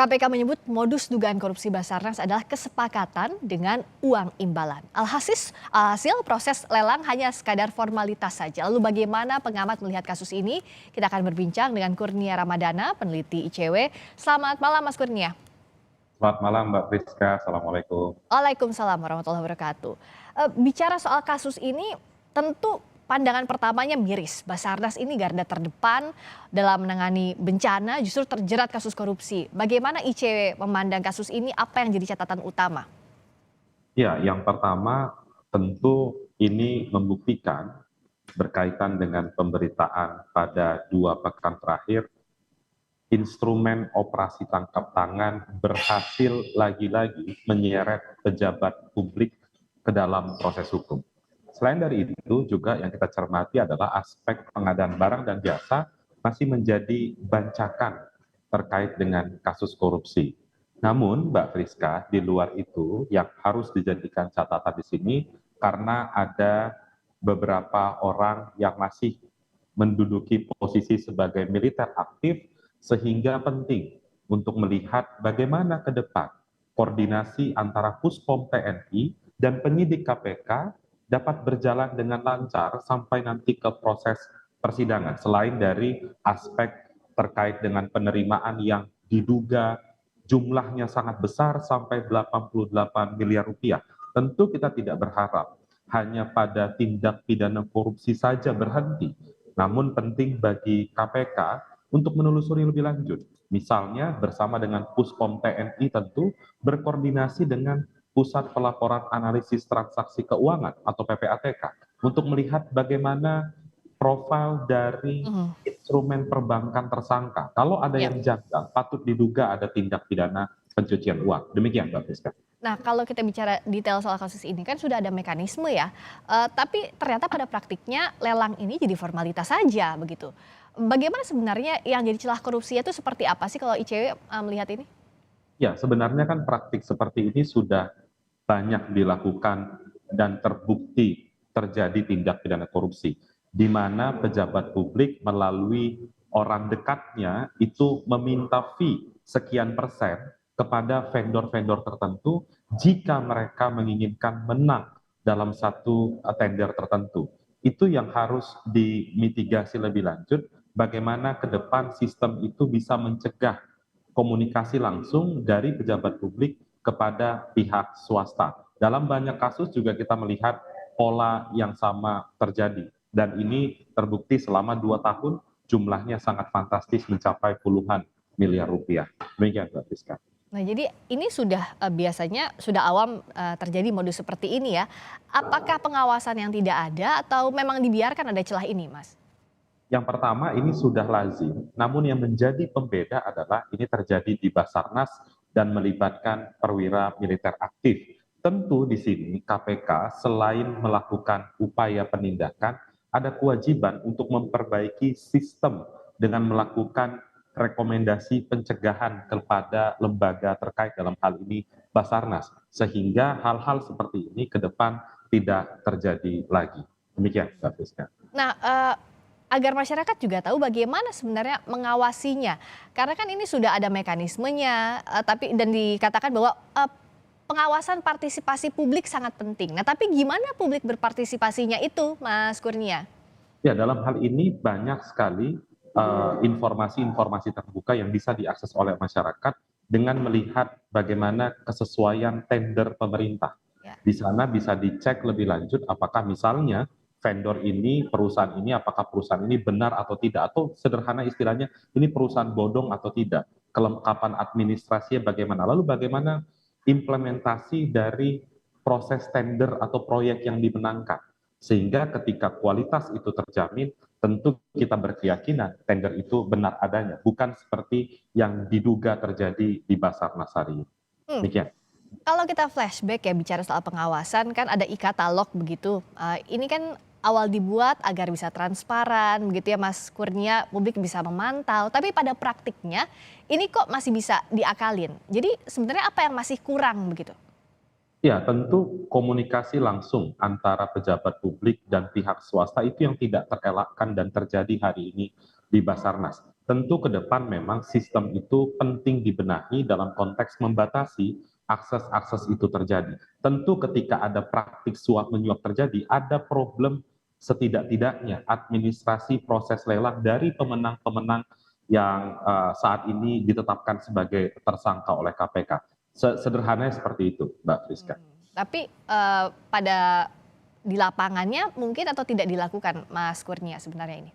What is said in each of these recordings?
KPK menyebut modus dugaan korupsi Basarnas adalah kesepakatan dengan uang imbalan. Alhasil proses lelang hanya sekadar formalitas saja. Lalu bagaimana pengamat melihat kasus ini? Kita akan berbincang dengan Kurnia Ramadana, peneliti ICW. Selamat malam Mas Kurnia. Selamat malam Mbak Priska, Assalamualaikum. Waalaikumsalam warahmatullahi wabarakatuh. Bicara soal kasus ini, tentu pandangan pertamanya miris. Basarnas ini garda terdepan dalam menangani bencana, justru terjerat kasus korupsi. Bagaimana ICW memandang kasus ini? Apa yang jadi catatan utama? Ya, yang pertama tentu ini membuktikan berkaitan dengan pemberitaan pada 2 pekan terakhir, instrumen operasi tangkap tangan berhasil lagi-lagi menyeret pejabat publik ke dalam proses hukum. Selain dari itu juga yang kita cermati adalah aspek pengadaan barang dan jasa masih menjadi bancakan terkait dengan kasus korupsi. Namun Mbak Friska, di luar itu yang harus dijadikan catatan di sini karena ada beberapa orang yang masih menduduki posisi sebagai militer aktif sehingga penting untuk melihat bagaimana ke depan koordinasi antara Puspom TNI dan penyidik KPK dapat berjalan dengan lancar sampai nanti ke proses persidangan. Selain dari aspek terkait dengan penerimaan yang diduga jumlahnya sangat besar sampai 88 miliar rupiah. Tentu kita tidak berharap hanya pada tindak pidana korupsi saja berhenti. Namun penting bagi KPK untuk menelusuri lebih lanjut. Misalnya bersama dengan Puspom TNI tentu berkoordinasi dengan Pusat Pelaporan Analisis Transaksi Keuangan atau PPATK untuk melihat bagaimana profil dari Mhm. instrumen perbankan tersangka. Kalau ada Ya. yang janggal, patut diduga ada tindak pidana pencucian uang. Demikian Mbak Friska. Nah, kalau kita bicara detail soal kasus ini kan sudah ada mekanisme ya, tapi ternyata pada praktiknya lelang ini jadi formalitas saja begitu. Bagaimana sebenarnya yang jadi celah korupsi itu seperti apa sih kalau ICW melihat ini? Ya, sebenarnya kan praktik seperti ini sudah banyak dilakukan dan terbukti terjadi tindak pidana korupsi, di mana pejabat publik melalui orang dekatnya itu meminta fee sekian persen kepada vendor-vendor tertentu jika mereka menginginkan menang dalam satu tender tertentu. Itu yang harus dimitigasi lebih lanjut, bagaimana ke depan sistem itu bisa mencegah komunikasi langsung dari pejabat publik kepada pihak swasta. Dalam banyak kasus juga kita melihat pola yang sama terjadi. Dan ini terbukti selama 2 tahun jumlahnya sangat fantastis mencapai puluhan miliar rupiah. Demikian Mbak Friska. Nah, jadi ini sudah biasanya sudah awam terjadi modus seperti ini ya. Apakah pengawasan yang tidak ada atau memang dibiarkan ada celah ini, Mas? Yang pertama ini sudah lazim, namun yang menjadi pembeda adalah ini terjadi di Basarnas dan melibatkan perwira militer aktif. Tentu di sini KPK selain melakukan upaya penindakan, ada kewajiban untuk memperbaiki sistem dengan melakukan rekomendasi pencegahan kepada lembaga terkait dalam hal ini Basarnas, sehingga hal-hal seperti ini ke depan tidak terjadi lagi. Demikian Mbak Friska. Nah, agar masyarakat juga tahu bagaimana sebenarnya mengawasinya. Karena kan ini sudah ada mekanismenya, tapi dan dikatakan bahwa pengawasan partisipasi publik sangat penting. Nah, tapi gimana publik berpartisipasinya itu, Mas Kurnia? Ya, dalam hal ini banyak sekali informasi-informasi terbuka yang bisa diakses oleh masyarakat dengan melihat bagaimana kesesuaian tender pemerintah. Ya. Di sana bisa dicek lebih lanjut apakah misalnya vendor ini, perusahaan ini, apakah perusahaan ini benar atau tidak, atau sederhana istilahnya ini perusahaan bodong atau tidak, kelengkapan administrasinya bagaimana, lalu bagaimana implementasi dari proses tender atau proyek yang dimenangkan. Sehingga ketika kualitas itu terjamin, tentu kita berkeyakinan tender itu benar adanya, bukan seperti yang diduga terjadi di Basarnas hari ini. Hmm. Demikian. Kalau kita flashback ya bicara soal pengawasan kan ada e-katalog begitu. Ini kan awal dibuat agar bisa transparan begitu ya Mas Kurnia, publik bisa memantau. Tapi pada praktiknya ini kok masih bisa diakalin. Jadi sebenarnya apa yang masih kurang begitu? Ya, tentu komunikasi langsung antara pejabat publik dan pihak swasta itu yang tidak terelakkan dan terjadi hari ini di Basarnas. Tentu ke depan memang sistem itu penting dibenahi dalam konteks membatasi akses-akses itu terjadi. Tentu ketika ada praktik suap menyuap terjadi, ada problem setidak-tidaknya administrasi proses lelang dari pemenang-pemenang yang saat ini ditetapkan sebagai tersangka oleh KPK. Sederhananya seperti itu, Mbak Friska. Tapi pada di lapangannya mungkin atau tidak dilakukan, Mas Kurnia sebenarnya ini?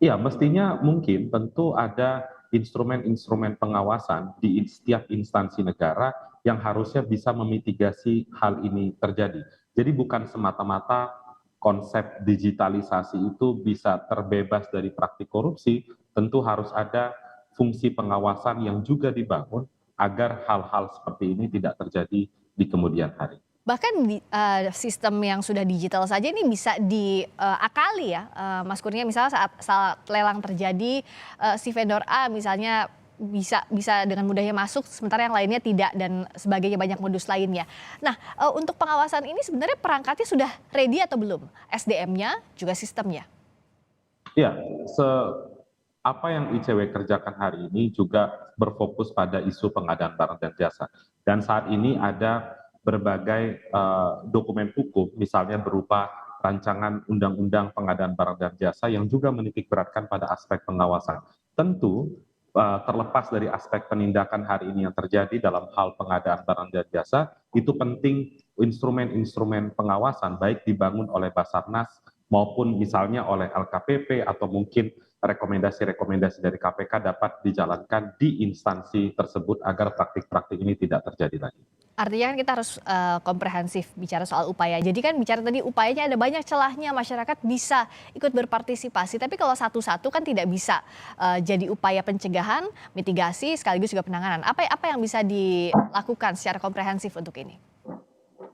Iya, mestinya mungkin tentu ada instrumen-instrumen pengawasan di setiap instansi negara yang harusnya bisa memitigasi hal ini terjadi. Jadi bukan semata-mata konsep digitalisasi itu bisa terbebas dari praktik korupsi, tentu harus ada fungsi pengawasan yang juga dibangun agar hal-hal seperti ini tidak terjadi di kemudian hari. Bahkan sistem yang sudah digital saja ini bisa diakali ya, Mas Kurnia, misalnya saat lelang terjadi, si vendor A misalnya bisa dengan mudahnya masuk, sementara yang lainnya tidak dan sebagainya, banyak modus lainnya. Nah, untuk pengawasan ini sebenarnya perangkatnya sudah ready atau belum? SDM-nya juga sistemnya? Ya, apa yang ICW kerjakan hari ini juga berfokus pada isu pengadaan barang dan jasa. Dan saat ini ada berbagai dokumen hukum, misalnya berupa rancangan undang-undang pengadaan barang dan jasa yang juga menitik beratkan pada aspek pengawasan. Tentu terlepas dari aspek penindakan hari ini yang terjadi dalam hal pengadaan barang dan jasa, itu penting instrumen-instrumen pengawasan baik dibangun oleh Basarnas maupun misalnya oleh LKPP atau mungkin rekomendasi-rekomendasi dari KPK dapat dijalankan di instansi tersebut agar praktik-praktik ini tidak terjadi lagi. Artinya kan kita harus komprehensif bicara soal upaya. Jadi kan bicara tadi upayanya ada banyak celahnya, masyarakat bisa ikut berpartisipasi. Tapi kalau satu-satu kan tidak bisa jadi upaya pencegahan, mitigasi, sekaligus juga penanganan. Apa yang bisa dilakukan secara komprehensif untuk ini?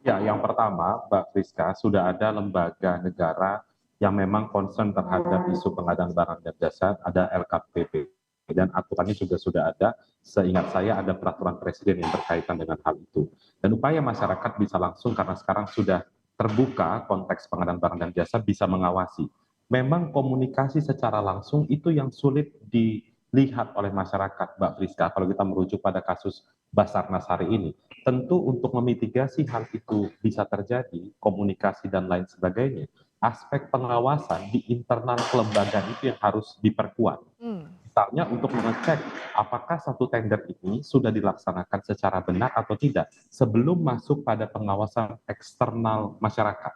Ya, yang pertama, Mbak Friska, sudah ada lembaga negara yang memang concern terhadap isu pengadaan barang dan jasa, ada LKPP. Dan aturannya juga sudah ada, seingat saya ada peraturan presiden yang berkaitan dengan hal itu. Dan upaya masyarakat bisa langsung, karena sekarang sudah terbuka konteks pengadaan barang dan jasa, bisa mengawasi. Memang komunikasi secara langsung itu yang sulit dilihat oleh masyarakat, Mbak Friska, kalau kita merujuk pada kasus Basarnas hari ini. Tentu untuk memitigasi hal itu bisa terjadi, komunikasi dan lain sebagainya, aspek pengawasan di internal kelembagaan itu yang harus diperkuat. Misalnya untuk mengecek apakah satu tender ini sudah dilaksanakan secara benar atau tidak sebelum masuk pada pengawasan eksternal masyarakat.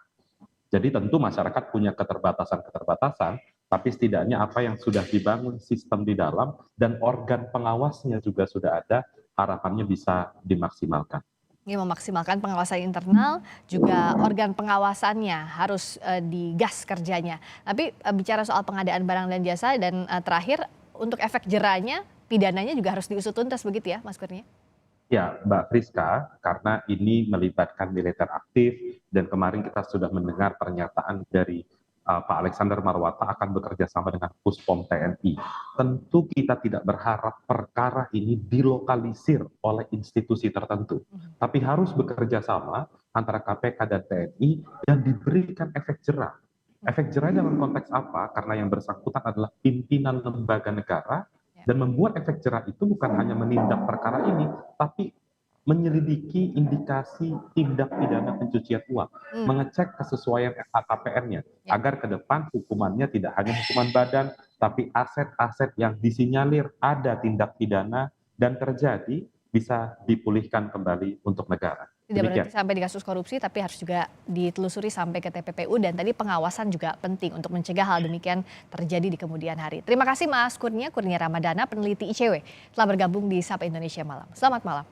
Jadi tentu masyarakat punya keterbatasan-keterbatasan, tapi setidaknya apa yang sudah dibangun sistem di dalam dan organ pengawasnya juga sudah ada, harapannya bisa dimaksimalkan. Ini memaksimalkan pengawasan internal, juga organ pengawasannya harus digas kerjanya. Tapi bicara soal pengadaan barang dan jasa dan terakhir untuk efek jerahnya, pidananya juga harus diusut tuntas begitu ya, Mas Kurnia? Ya, Mbak Friska, karena ini melibatkan militer aktif dan kemarin kita sudah mendengar pernyataan dari Pak Alexander Marwata akan bekerja sama dengan Puspom TNI. Tentu kita tidak berharap perkara ini dilokalisir oleh institusi tertentu, tapi harus bekerja sama antara KPK dan TNI dan diberikan efek jerah. Efek jerah dalam konteks apa? Karena yang bersangkutan adalah pimpinan lembaga negara dan membuat efek jerah itu bukan hanya menindak perkara ini, tapi menyelidiki indikasi tindak pidana pencucian uang, mengecek kesesuaian LHKPN-nya, agar ke depan hukumannya tidak hanya hukuman badan, tapi aset-aset yang disinyalir ada tindak pidana dan terjadi bisa dipulihkan kembali untuk negara. Tidak berarti sampai di kasus korupsi, tapi harus juga ditelusuri sampai ke TPPU dan tadi pengawasan juga penting untuk mencegah hal demikian terjadi di kemudian hari. Terima kasih Mas Kurnia Ramadana, peneliti ICW, telah bergabung di Sapa Indonesia Malam. Selamat malam.